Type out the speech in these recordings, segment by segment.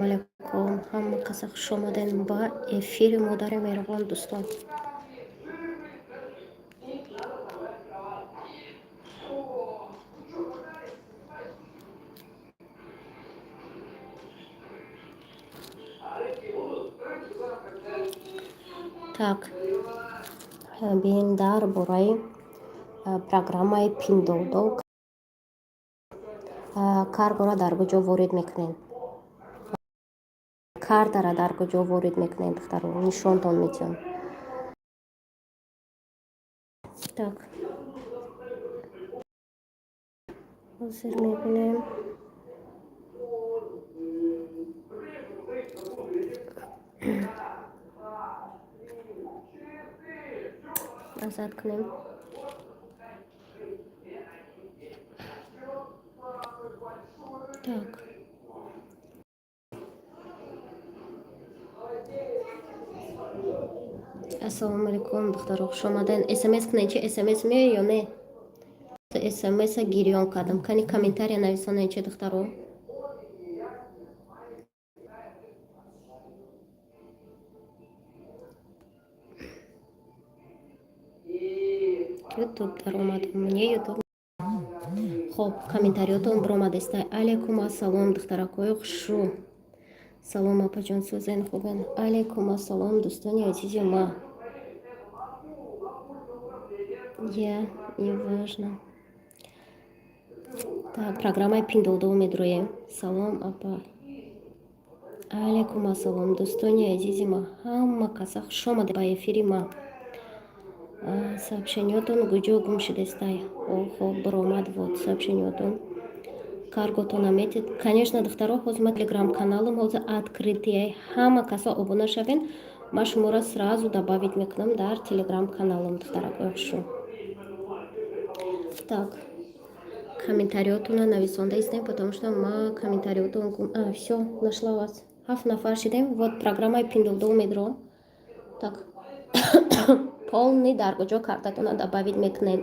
алейкум, ҳама каса хуш омаден ба эфири модари меҳрубон дӯстон. Так, биёем дар бораи программаи пиндодол каргоро дар куҷо ворид мекунем. Картара дар куҷо ворид мекунем, духтаро нишонтон медиҳам. Так, ҳозир мебинем. Азад кунем. Так. Ассалому алейкум, духтаро хуш омаден. СМС кунед, чи СМС меояд ё не? СМСа гирён кардам. Кани комментария нависонед, чи духтаро? ютуб даромадам, мне ютуб. خب комментариётон биромадеста. алейкум ассалом, духтаракои хушу. Салом апаҷон, сӯзен хубен. алейкум ассалом, дӯстони азизи ма. Не важно. Так, программаи пиндодол медроем. Салом апа. алейкум ассалом, дӯстони азизи ма. Ҳама каса хуш омаде ба эфири ма. сообщениётон куҷо гум шудестай? Хоб биромад вот сообщениётон. Карготон наметед. Конечно, духтаро, ҳозир ма телеграм-каналам ҳозир открытие. Ҳама каса обуна шавен. Ма шуморо сразу добавить мекунам дар телеграм-каналам, духтаракои хушу. Так, комментариётонро нависонда истем, потому что ма комментариётон гум. Всё, нашла вас. 7 нафар шидем. Вот программаи пиндодол медро. Так. полный дар куҷо картатонро добавить мекунед.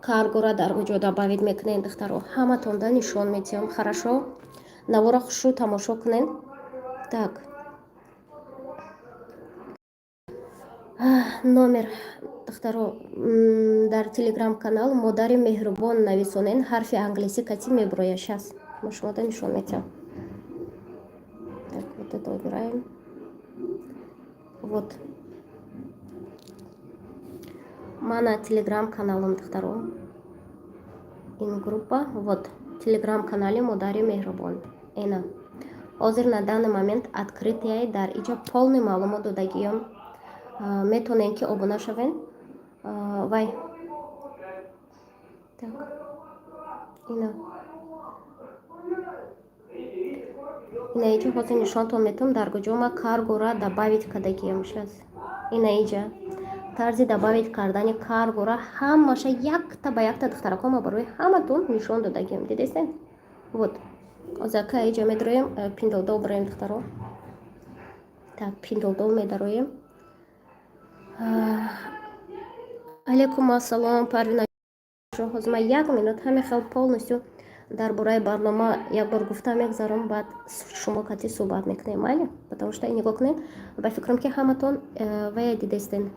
Каргоро дар куҷо добавить мекунед, духтаро. Ҳаматонда нишон медиҳам. Хорошо? Навора хушу тамошо кунед. Так. номер, духтаро, дар телеграм-канал модари меҳрубон нависонен. Ҳарфи англиси кати мебирояд. Шас ма шумода нишон медиҳам. Так, вот это убираем. Вот. Мана телеграм-каналам, духтаро. Ин группа, вот, телеграм-канали модари меҳрубон. Эна. ҳозир на данный момент открытие дар иҷа полный маълумот додагиём. Метонен ки обуна шавен. Вай. Так. Ина. Ина иҷа ҳозир нишонтон метам дар куҷо ма каргоро добавить кардагиём. Шас. Ина иҷа тарзи добавить кардани каргоро ҳамаша якта ба якта духтарако ма барои ҳаматон нишон додагиём. Дидестен? Вот. озака иҷа медроем. Пиндодол бираем, духтаро. Так, пиндодол медароем. алейкум ассалом, Парвина. ҳозир ма 1 минут ҳамин хел полностью дар бораи барнома як бор гуфта мегзарам, баъд шумо кати суҳбат мекунем, майли? Потому что нигоҳ кунед, ба фикрам ки ҳаматон вая дидестен.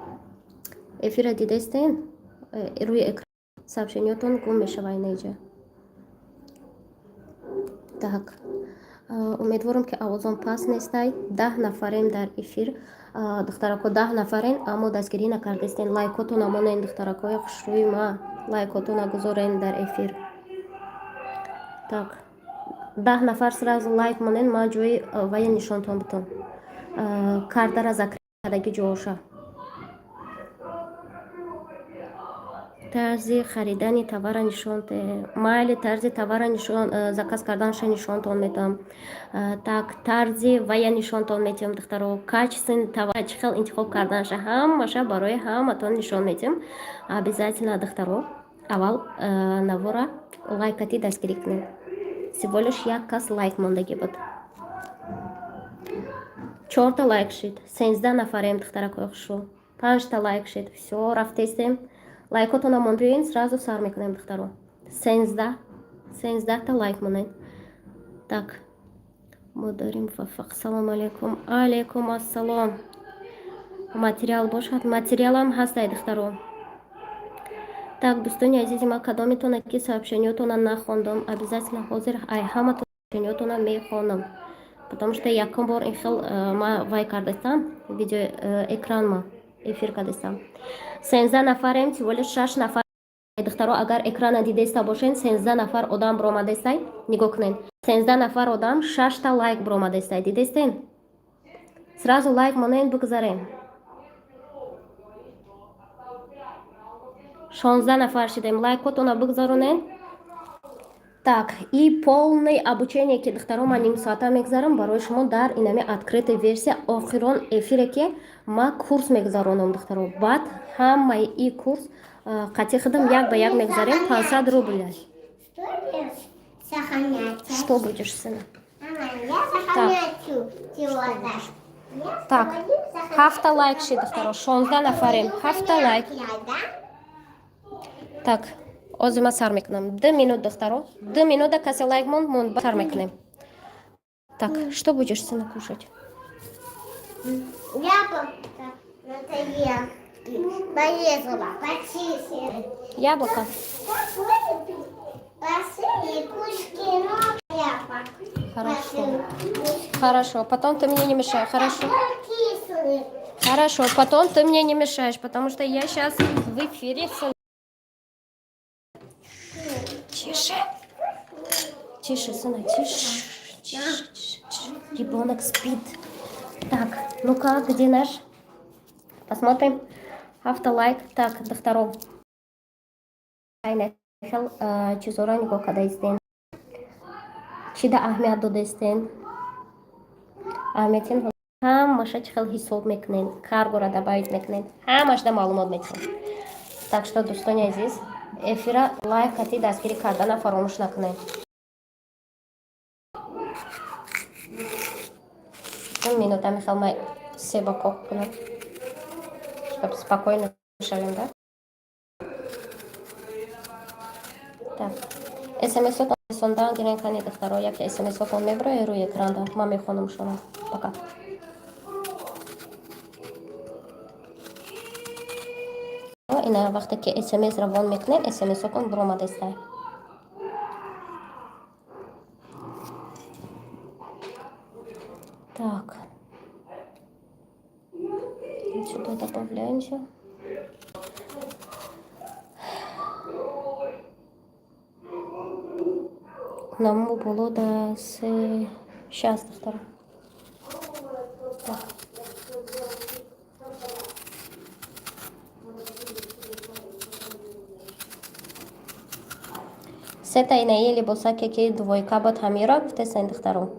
Эфира дидестен? Рӯи экран сообщениётон гум мешава инаиҷа. Так. умедворам ки овозон паст нестай. 10 нафарем дар эфир. духтарако 10 нафарен, аммо дастгирӣ накардестен. лайкотон амонен, духтаракои хушрӯи ма. лайкотона гузорен дар эфир. Так. 10 нафар сразу лайк монен, ма ҷои вая нишонтон битам. картара закрит кардаги ҷооша. тарзи харидани товара нишон, майли тарзи товара нишон, заказ карданша нишонтон метам. Так, тарзи вая нишонтон метам, духтаро. качествен товар чӣ хел интихоб карданша ҳамаша барои ҳаматон нишон метам. обязательно, духтаро, аввал навора лайкати дастгирӣ кунед. всего лишь як кас лайк мондаги буд. 4 та лайк шид. 13 нафарем, духтаракои хушу. 5 та лайк шид. Всё, рафтестем. лайкотона мондоин, сразу сар мекунем, духтаро. 13 та лайк монед. Так. мо дорим муваффақ. Салому алейкум. Алейкум ассалом. Материал бошад. Материалам ҳастай духтаро. Так, дӯстони азизи ман, кадомитона ки сообщениётона нахондам, обязательно ҳозир ай ҳаматон сообщениётона мехонам. Потому что якум бор ин хел ма вай кардастам, видео экранма эфир кардастам. 13 нафарем, тиволи 6 нафар духтаро агар экрана дидеста бошен, 13 нафар одам биромадестай, нигоҳ кунед. 13 нафар одам 6 та лайк биромадестай, дидестен? Сразу лайк монен бигзарем. 16 нафар шидем, лайкотона бигзаронен. Так, и полное обучение ки духтаро ман ним соата мегзарам барои шумо дар инами открытая версия охирон эфире ки ма курс мегзаронам духтаро. Баъд ҳамаи и курс қатъи худам як ба як мегзарем 500 рубля. Что будешь, сына? Так, 7 лайк шид духтаро, 16 нафарем, 7 лайк. Так, озима сар мекунам. 2 минут духтаро. 2 минута каси лайк мон сар мекунем. Так, что будешь, сына, кушать? Яблоко. Порезала, почистила. Яблоко. Хорошо. Хорошо, потом ты мне не мешаешь, хорошо? Хорошо, потом ты мне не мешаешь, потому что я сейчас в эфире. Тише. Тише, сына, тише. Тише, тише. Ребенок спит. Так, ну-ка, где наш? Посмотрим. Автолайк. Так, духтаро. Хел чизора нигоҳ кардастен. Чида аҳамият додастен? Аҳамиятин ҳамаша чӣ хел ҳисоб мекунен, каргора добавить мекунен, ҳамашда маълумот метавон. Так что, дӯстони азиз, эфира лайк кати дастгирӣ кардана фаромӯш накунед. 1 минута мехоҳам ман себа кок кунам, чтоб спокойно шавем, да? Так, смс-отон сондан гирен канед духтаро, яке смс-отон меброяд рӯи экранда, ман мехонам шумо. Пока. Ина вақте ки смс равон мекунем, смс-отон биромадастай. Так. Сюда добавляемся. Нам было до сейчас духтаро. Так. Сета инаи либоса ки двойка бод ҳамира гуфтесен духтаро.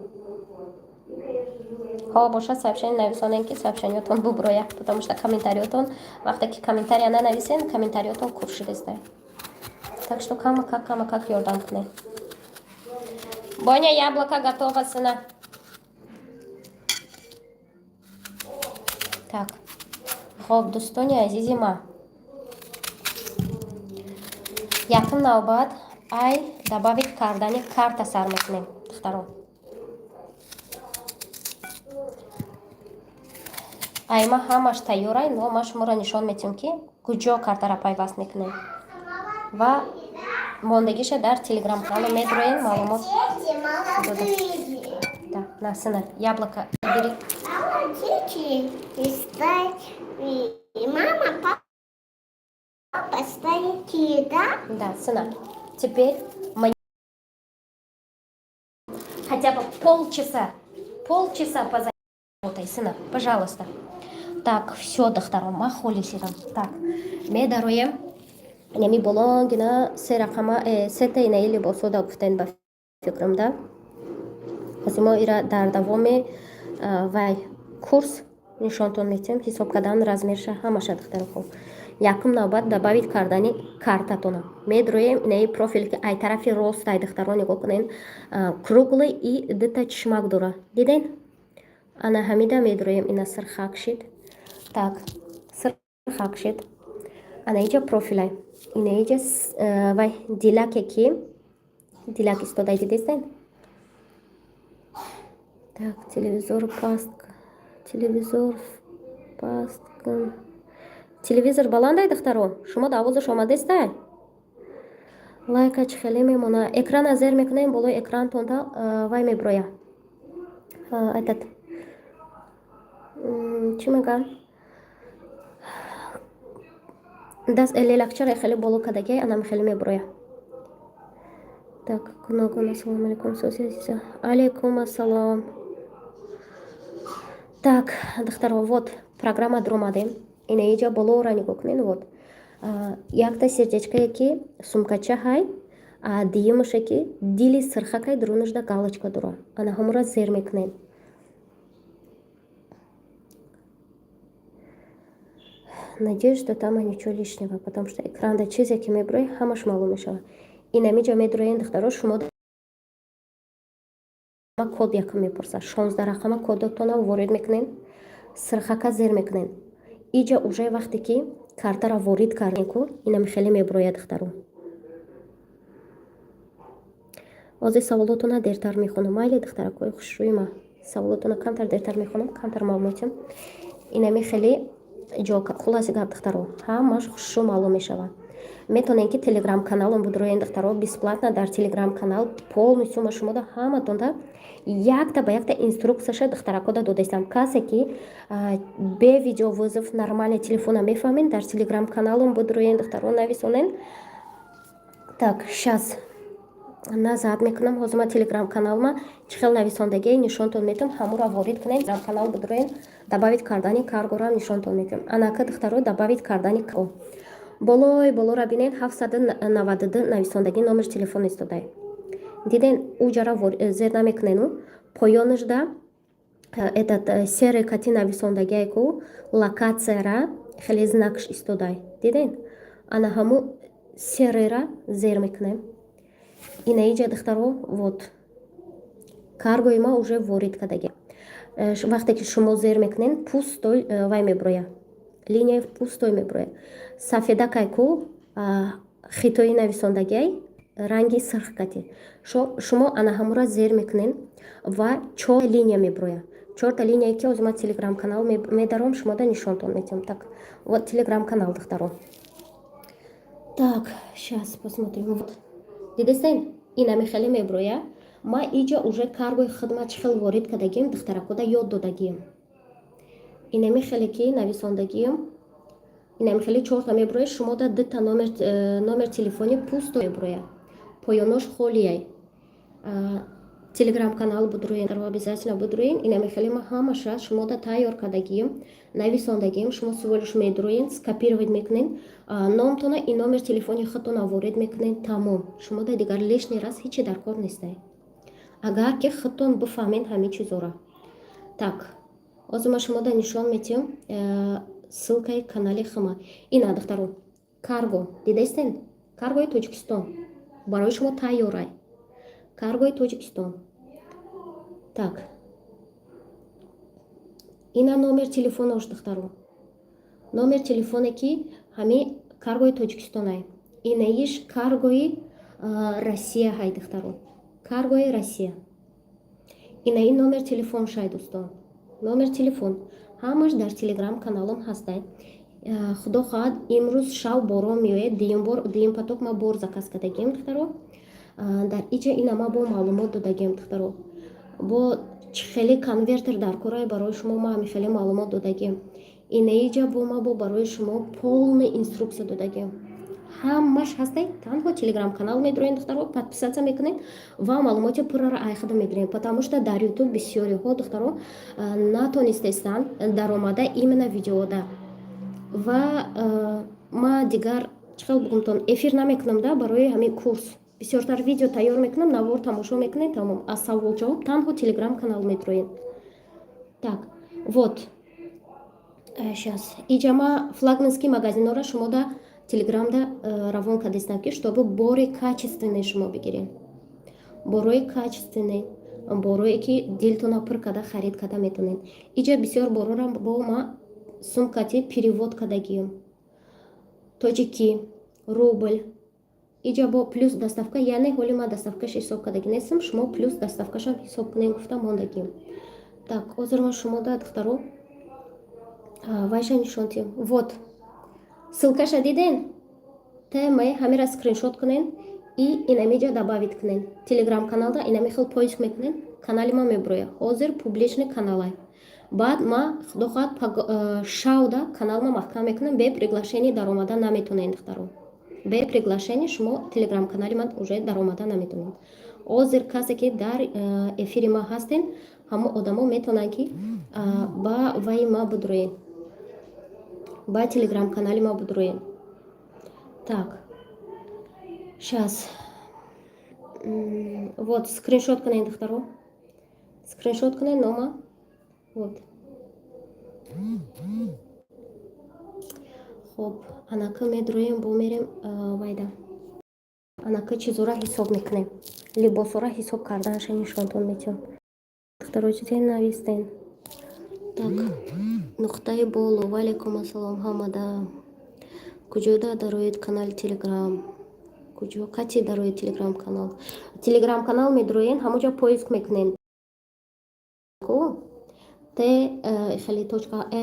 Ҳо боша сообщение нависонен ки сообщениётон буброяд, потому что комментариётон вақте ки комментария нанависен, комментариётон куршидестай. Так что кама как ёрдам кунед. Боня, яблоко готово, сына. Так. Хоб, дӯстони азизи ман. Якум навбат ай добавить кардани карта сар мекунем, духтаро. ай ма ҳамаш тайёрай, но ма шуморо нишон медиҳам ки куҷо картара пайваст мекунем. Ва мондагиша дар телеграм канал медроем маълумот. Да, на сына, яблоко бери. Мама, папа стоит, да? Да, сына. Теперь мы хотя бы полчаса позаботай, сына, пожалуйста. Так, все, духтаро, ма холи шидам. Так, медароем. Неми болонгина се рақама сета инаи либосода гуфтен ба фикрам, да? Ҳозимо ира дар давоми вай курс нишонтон метем ҳисоб кардан размерша ҳамаша духтаро. Хоб, якум навбат добавить кардани картатона медроем инаи профил ки ай тарафи ростай духтаро нигоҳ кунен, круглый и дита чишмак дора, диден? Ана ҳамида медроем ина сирхак шид. Так, сирхак шид. Ана иҷа профилай. Ина иҷа вай дилаке ки дилак истодай, дидестен? Так, телевизор паст. Телевизор паст кун. Телевизор баландай духтаро. Шумо давозаш омадестай? Лайкач хеле мемона. Экран азер мекунем, болой экрантонда вай меброя. Этот. Чӣ мегӯям? Даст лелакчаро хеле боло кадаги, анам хеле меброя. Так, куногун ассалому алейкум соси азиза. Алейкум ассалом. Так, духтаро, вот программа дромадем. Ина иҷа болоро нигоҳ кунед, вот. Якта сердечкае ки сумкача ҳай, а диюмаше ки дили сирхакай дурунашда галочка дура. Ана ҳамура зер мекунед. Надеюсь, что там ничего лишнего, потому что экранда чизе ки меброи ҳамаш маълум мешавад. Инамиҷа медроен духтаро, шумо код якам мепурса. 16 рақама кодотона ворид мекунен, сирхака зер мекунен. Иҷа уже вақте ки картара ворид кардем ку, инам хеле меброяд духтаро. Ҳозир саволотуна дертар мехонам. Майли духтаракои хушрӯима. Саволотуна камтар дертар мехонам, камтар маълумотим. Инами хеле ҷока. Хулоси гап духтаро, ҳамаш хушрӯ маълум мешавад. Метонен ки телеграм каналом будроен духтаро, бесплатно дар телеграм канал полностью ма шумода ҳаматонда якта ба якта инструкцияша духтаракода додаистам. Касе ки бе видеовызов нормални телефона мефаҳмед, дар телеграм каналом будроен духтаро нависонен. Так, шас назад мекунам. Ҳозир ма телеграм каналма чӣ хел нависондагие нишонтон метам, ҳамура ворид кунем. Телеграм канал будроен добавить кардани каргора нишонтон метам. Анака духтаро добавить кардани карго. Болора бинед 792 нависондагӣ номер телефон истодай. Диден уҷара зер намекунену поёнашда этот сере кати нависондагие ку локатсияра хеле знакш истодай. Диден ана ҳаму серера зер мекунем. Ина иҷа духтаро, вот каргои ма уже ворид кадаги. Вақте ки шумо зер мекунен, пустой вай меброя. Линияи пустой меброя. Сафедакай ку хитои нависондагиай ранги сирх кати. Шумо ана ҳамура зер мекунен ва 4 линия меброя. 4 линияи ки озима телеграм канал медаром, шумода нишонтон метем. Так, вот телеграм канал духтаро. Так, сейчас посмотрим. Вот. Дидестен, инами хеле меброя. Ма иҷа уже каргои хидмат чӣ хел ворид кадагием духтаракода ёд додагием. Инами хеле ки нависондагием. Инами хеле 4 меброя. Шумода дита номер телефони пусто меброя. Поёнош холияй. Телеграм канал будроен, обязательно будроен. Инами хеле ма ҳамаша шумода тайёр кадагием, нависондагием. Шумо суволиш медроен, скопировать мекунен. Номтона и номер телефони хатона ворид мекунен. Тамом. Шумода дигар лишний раз ҳичи дар кор нестай. Агар ки хатон бифаҳмен ҳамин чизора. Так, озима шумода нишон метем ссылкаи канали хама. Ина духтаро, карго дидестен? Каргои Тоҷикистон барои шумо тайёрай. Каргои Тоҷикистон. Так. Ина номер телефонош духтаро. Номер телефоне ки ҳами каргои Тоҷикистонай. Инаиш каргои Россия ҳай духтаро. Каргои Россия. Ина ин номер телефон шай дӯстон. Номер телефон ҳамаш дар телеграм каналом ҳастай. Худо хоҳад имрӯз шав борон меояд, диюм поток ма бор заказ кардагем духтаро. Дар иҷа ина ма бо маълумот додагем духтаро. Бо чӣ хеле конвертер дар корай барои шумо ма ҳами хеле маълумот додагем. Ина иҷа бо ма бо барои шумо полная инструксия додагем. Ҳамаш ҳастай. Танҳо телеграм канал медроен духтаро, подписаться мекунед ва маълумоти пурраро айхада медирем. Потому что дар ютуб бисёриҳо духтаро натонистестанд даромада именно видеода. Ва ма дигар чӣ хел бигӯмтон эфир намекунам да барои ҳамин курс. Бисёртар видео тайёр мекунам, навор тамошо мекунед, тамом. Аз савол ҷавоб танҳо телеграм канал медроен. Так, вот. Сейчас. Иҷа ма флагманский магазинора шумода телеграмда равон кардистам ки чтобы бори качественный шумо бигирем. Борои качественный, борое ки дилтона пур када харид када метонед. Иҷа бисёр борора бо ма сумкати перевод кадагием. Тоҷики, рубль. Иҷа бо плюс доставка, яъне ҳоли ма доставкаш ҳисоб кадаги нестам, шумо плюс доставкашам ҳисоб кунем гуфта мондагием. Так, озеро шумода духтаро. Вайша нишонтим. Вот. Ссылкаша диден? Те май ҳамеро скриншот кунен и инамиҷа добавит кунен. Телеграм-каналда инами хел поиск мекунен. Канали ма меброя. Ҳозир публичный каналай. Баъд ма худо хоҳад шауда канал ма маҳкам мекунам. Бе приглашение даромада наметонен духтаро. Бе приглашение шумо телеграм-канали ман уже даромада наметонед. Ҳозир касе ки дар эфири ма ҳастен, ҳамо одамо метавонанд ки ба ваи ма бидроен. Ба телеграм-канали ма бидроен. Так. Сейчас. Вот, скриншот кунен духтаро. Скриншот кунен нома. Вот. Хоб, анака медроем, бо мерем вайда. Анака чизора ҳисоб мекунем. Либосора ҳисоб карданша нишонтон метиём. Духтаро читен навистен. Так. Нуқтаи боло. Валейкум ассалом ҳамада. Куҷода дароед канали телеграм. Куҷо кати дароед телеграм канал. Телеграм канал медроен, ҳамоҷа поиск мекунен. Хеле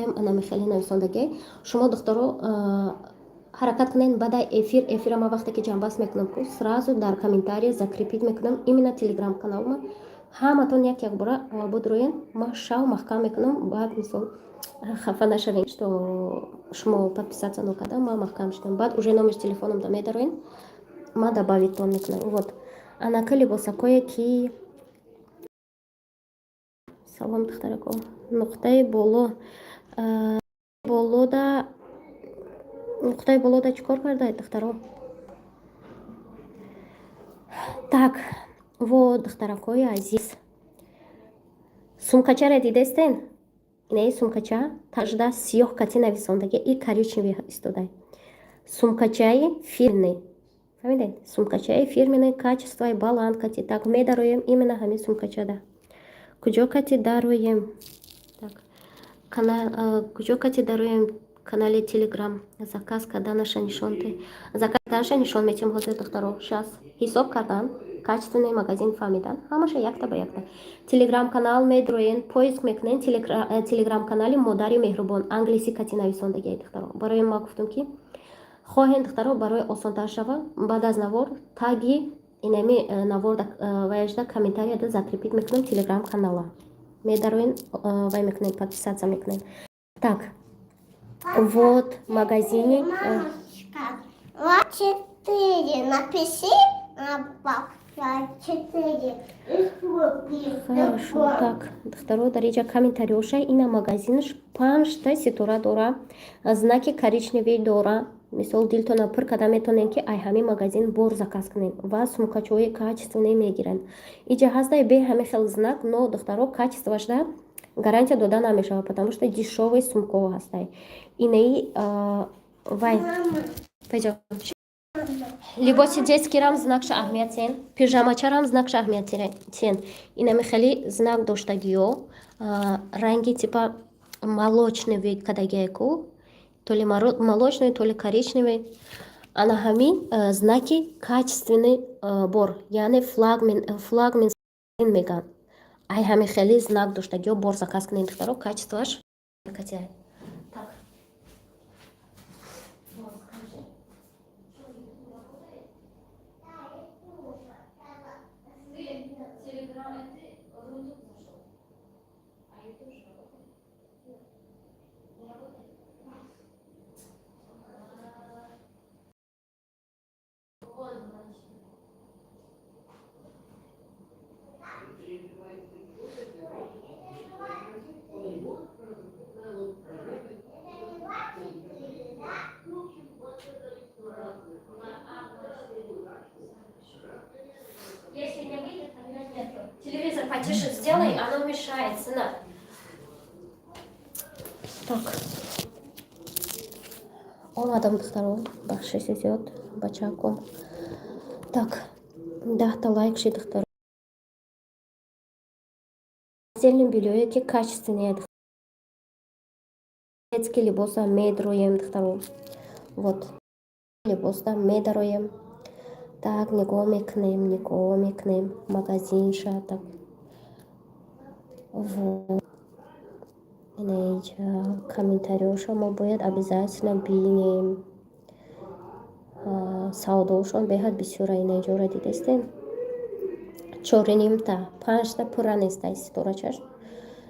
.m анами хеле нависондаги. Шумо духтаро ҳаракат кунен баъда эфира ма вақте ки ҷамъбаст мекунам, сразу дар комментария закрепит мекунам именно телеграм канал ма. Ҳаматон як бора бодроен, ма шав маҳкам мекунам. Баъд мисол хафа нашавен, што шумо подписаться накарда, ма маҳкам шудам. Баъд уже номери телефономда медароен, ма добавитон мекунам. Вот. Анака либосакое ки салом духтарако. Нуқтаи боло. Болода нуқтаи болода чикор кардаед духтаро? Так, вот духтаракои азиз. Сумкачаро дидестен? Инаи сумкача тажда сиёҳ кати нависондаги и коричневый истодай. Сумкачаи фирменный. Фаҳмидед? Сумкачаи фирменный, качествои баланд кати. Так, медароем именно ҳамин сумкачада. Куҷо кати дароем? Так. Куҷо кати дароем канали телеграм. Заказ карданаша нишонте. Заказ карданаша нишон метиём ҳозир духтаро. Сейчас ҳисоб кардан, качественный магазин фаҳмидан. Ҳамаша якта ба якта. Телеграм канал медроен, поиск мекунен телеграм канали модари меҳрубон. Англиси кати нависондагиай духтаро. Барои ма гуфтам ки хоҳем духтаро барои осонтар шава, баъд аз навор таги инами наворда ваяжда комментарияда закрепит мекунем телеграм канала. Медароен вай мекунем, подписаться мекунем. Так. Вот магазине. Мамочка, вот 4 напиши, папа 4. Хорошо, так. Второй дариджа комментариоша ина магазинш 5 ситора дора, знаки коричневый дора. Мисол дилтона пур када метонен ки ай ҳамин магазин бор заказ кунен ва сумкачаҳои качественные мегиранд. Иҷа ҳастай бе ҳамин хел знак, но духтаро качествашда гарантия дода намешавад, потому что дешёвые сумкаҳо ҳастай. Инаи вай либоси детскирам знакша аҳамиятен, пижамачарам знакша аҳамиятен. Инами хели знак доштагиё, ранги типа молочный вид кадагиайку, то ли молочный, то ли коричневый. Ана ҳамин знаки качественный бор, яъне флагман меган. Ай ҳамин хели знак доштагиё бор заказ кунед духтаро, качествоаш катиай. Так. Если не выйдет, тогда нет. Телевизор потише сделай, оно мешает, сынок. Так. Омадам духтаро, бахшиш зиёд бачаком. Так, 10 лайк ши духтаро. Зелен белье ки качественные. Детский либоса медроем духтаро. Вот. Либоса медроем. Так, нигоҳ мекунем магазинша. Так. Вот. комментариёшо мо бояд обязательно бинем. Савдоошон беҳад бисёра инаҷора дидастем. 4,5 5 пурра нестай ситорачаш.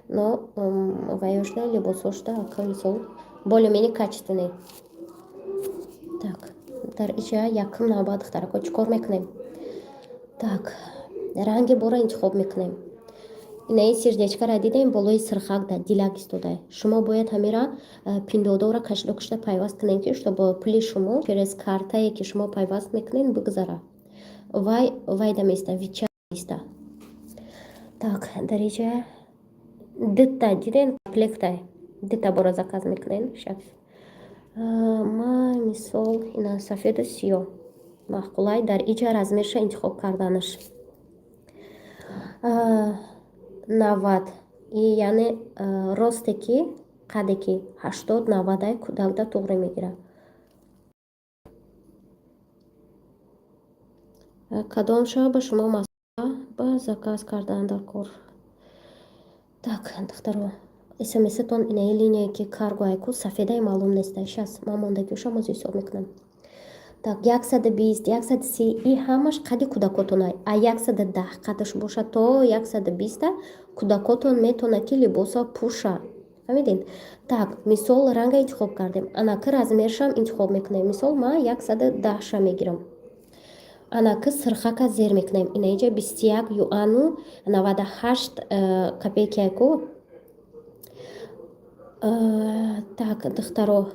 Но ваёшда либосошда акамисол более-менее качественный. Так, дар иҷа якум навбат духтарако чикор мекунем? Так, ранги бора интихоб мекунем. Инаи сердечкара дидем болои сирхак да дилак истода. Шумо бояд ҳамира пиндодора кашида пайваст кунем ки чтобы пули шумо через картае ки шумо пайваст мекунем бигзара. Вай да места вича места. Так, дар иҷа дитта дидем комплекта дитта бора заказ мекунем. Шаф ма мисол ина сафеду сиёҳ маъқулай дар иҷа размерша интихоб карданаш 90 яъне росте ки қаде ки 80-90 кӯдакда туғра мегирад. Кадом шаҳр ба шумо масъул ба заказ кардан дар кор? Так, духтаро смс-тон инаи линияе ки карго айку сафедаи маълум неста. Шас ман мондагиша моз ҳисоб мекунам. Так 120 130 и ҳамаш қади кӯдакотонай. 110 қадаш боша то 120 кӯдакотон метона ки либоса пуша. Фаҳмидин? Так, мисол ранга интихоб кардем. Анаки размершам интихоб мекунем. Мисол ман 110ша мегирам. Анаки сирхака зер мекунем. Инаиҷа 21 юану 98 копейки айку. Так, духтаро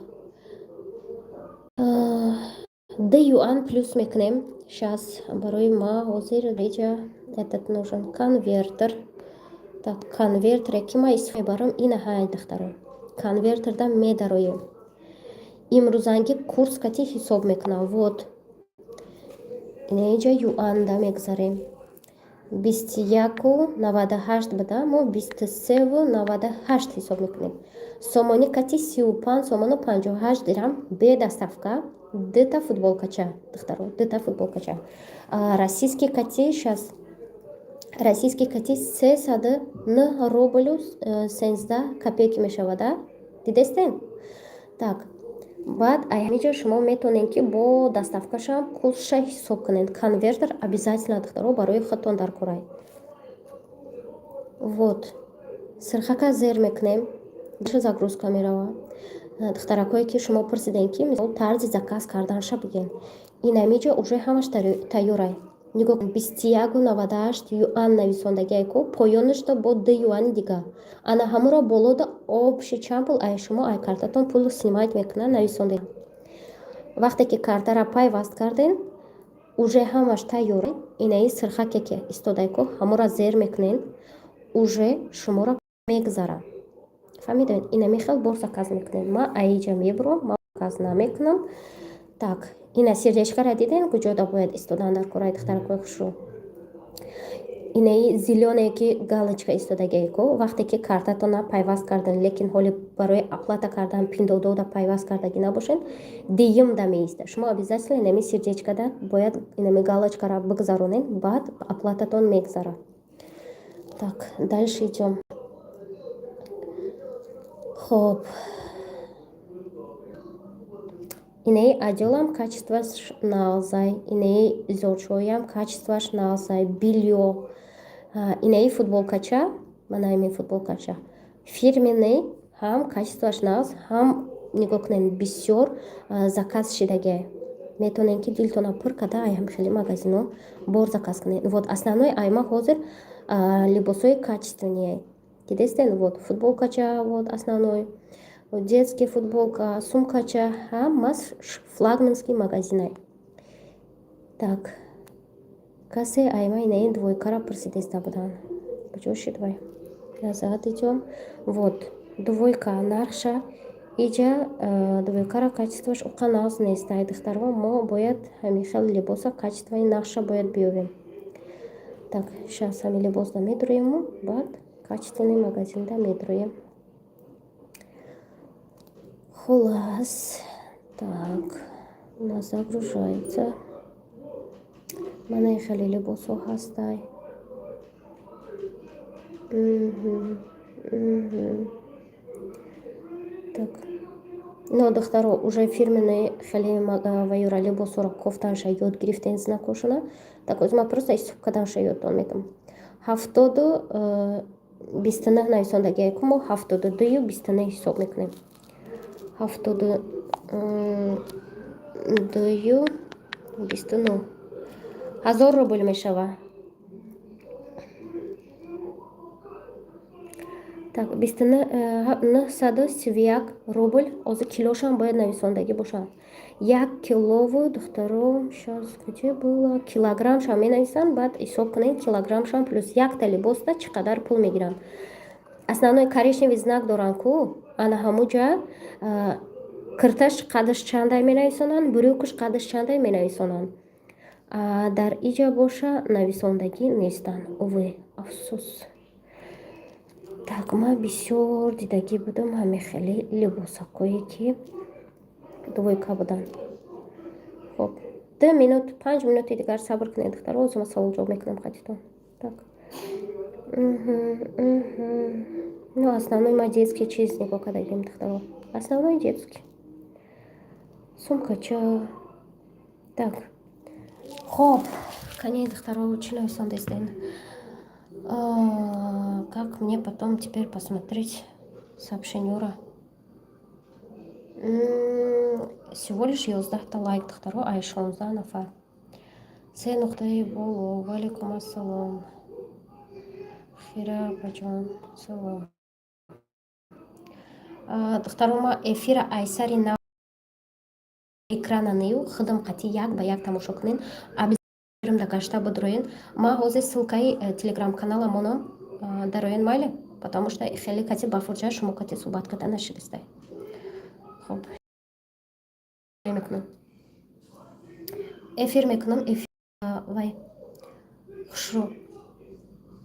2 юан плюс мекунем. Сейчас барои ма ҳозир реҷа этот нужен конвертер. Так, конвертере ки ма исф барам ина ҳай духтаро. Конвертерда медароем. Имрӯзанги курс кати ҳисоб мекунам. Вот. Инаиҷа юанда мегзарем. 21.98 буда мо 23.98 ҳисоб мекунем. Сомони кати 35 сомону 58 дирам бе доставка. Дита футболкача духтаро, дита футболкача. Российский кати сейчас российский кати 309 рублю 17 копейки мешавада. Дидестен? Так. Баъд ҳамиҷа шумо метонед ки бо доставкашам курсша ҳисоб кунед. Конвертер обязательно духтаро барои худтон дар корай. Вот. Сирхака зер мекунем. Даша загрузка мерава. Духтаракое ки шумо пурсидем ки мисол тарзи заказ карданша биген. Ин ҳамиҷа уже ҳамаш тайёрай. Нигоҳ 21.98 юан нависондагиай ку поёнашда бо 2 юани дига. Ана ҳамуро болода общий чампл ай шумо ай картатон пул снимать мекунад нависонда. Вақте ки картара пайваст карден уже ҳамаш тайёр. Инаи сирхаке ки истодай ку ҳамуро зер мекунен уже шуморо мегзара. Фаҳмидед? Ина мехел бор заказ мекунем. Ма аиҷа мебурам, ма заказ намекунам. Так, ина сердечкара диден куҷода бояд истодан дар кораи духтаракои хушрӯ. Инаи зеленое ки галочка истодагие ку вақте ки картатона пайваст кардан лекин ҳоли барои оплата кардан пиндодода пайваст кардаги набошен диюм да меиста. Шумо обязательно инами сердечкада бояд инами галочкара бигзаронен баъд оплататон мегзара. Так, дальше идем. Хоб. Инаи аҷолам качестваш налзай. Инаи зодшоям качестваш налзай. Бильё. Инаи футболкача. Манайми футболкача. Фирменный. Ҳам качестваш налз. Ҳам нигоҳ кунен бисёр заказ шидаге. Метонен ки дилтона пур када ай ҳам хеле магазино бор заказ кунен. Вот основной айма ҳозир либосои качественные. Дидестен? Вот футболкача. Вот основной. Детский футболка, сумкача, ҳамаш флагманский магазинай. Так. Касе айма инаи двойкара пурсидеста будан. Баҷошид вай. Назад идём. Вот. Двойка нарша. Иҷа двойкара качестваш уқа нағз нестай. Духтаро мо бояд ҳамин хел либоса качестваи нақша бояд биёбем. Так, шас ҳамин либосда медуроем. Баъд качественный магазинда медуроем. Холас. Так. У нас загружается. Манайхали либосо ҳастай. Так. Но духтаро уже фирменные хеле ваюра либосора кофтанша йод грифтен знакошуна. Так вот мы просто из каданша йод он метам. Хафтоду бистана нависондаги айкумо хафтоду дую бистана хисоб мекунем. Хафтоду дую бистану 1000 рубль мешава. Так, бистана 931 рубль оза килошам бояд нависондаги бошад. 1 килову духтаро сейчас где было килограммшам менависанд, баъд ҳисоб кунем килограммшам плюс якта либоста чӣ қадар пул мегиранд. Основной коричневый знак доранд ку ана ҳамуҷа кирташ қадаш чандай менависонанд, брюкаш қадаш чандай менависонанд. Дар иҷа боша нависондагӣ нестанд. Уве афсус. Так, ма бисёр дидагӣ будам ҳаме хеле либосакое ки двойка буданд. Хуб 2 минут 5 минути дигар сабр кунед духтаро, озу ма савол ҷавоб мекунам хатитон. Так. Ну, основной ма детский чиз него кадагим духтаро. Основной детский. Сумкача. Так. Хуб, кани духтаро чӣ нависонда истен? Как мне потом теперь посмотреть сообщение? Всего лишь 11 лайк духтаро, а 16 нафар. Се нуқтаи боло. Валикум ассалом. Хира баҷон. Салом. Духтаро ма эфира айсари нав экрана нию хидам қати як ба як тамошо кунен. Абизирам да гашта будроен. Ма ҳозир ссылкаи телеграм канала монам дароен майли, потому что хеле кати ба фурҷа шумо кати суҳбат карда нашидистай. Хуб. Эфир мекунам. Эфир вай хушрӯ.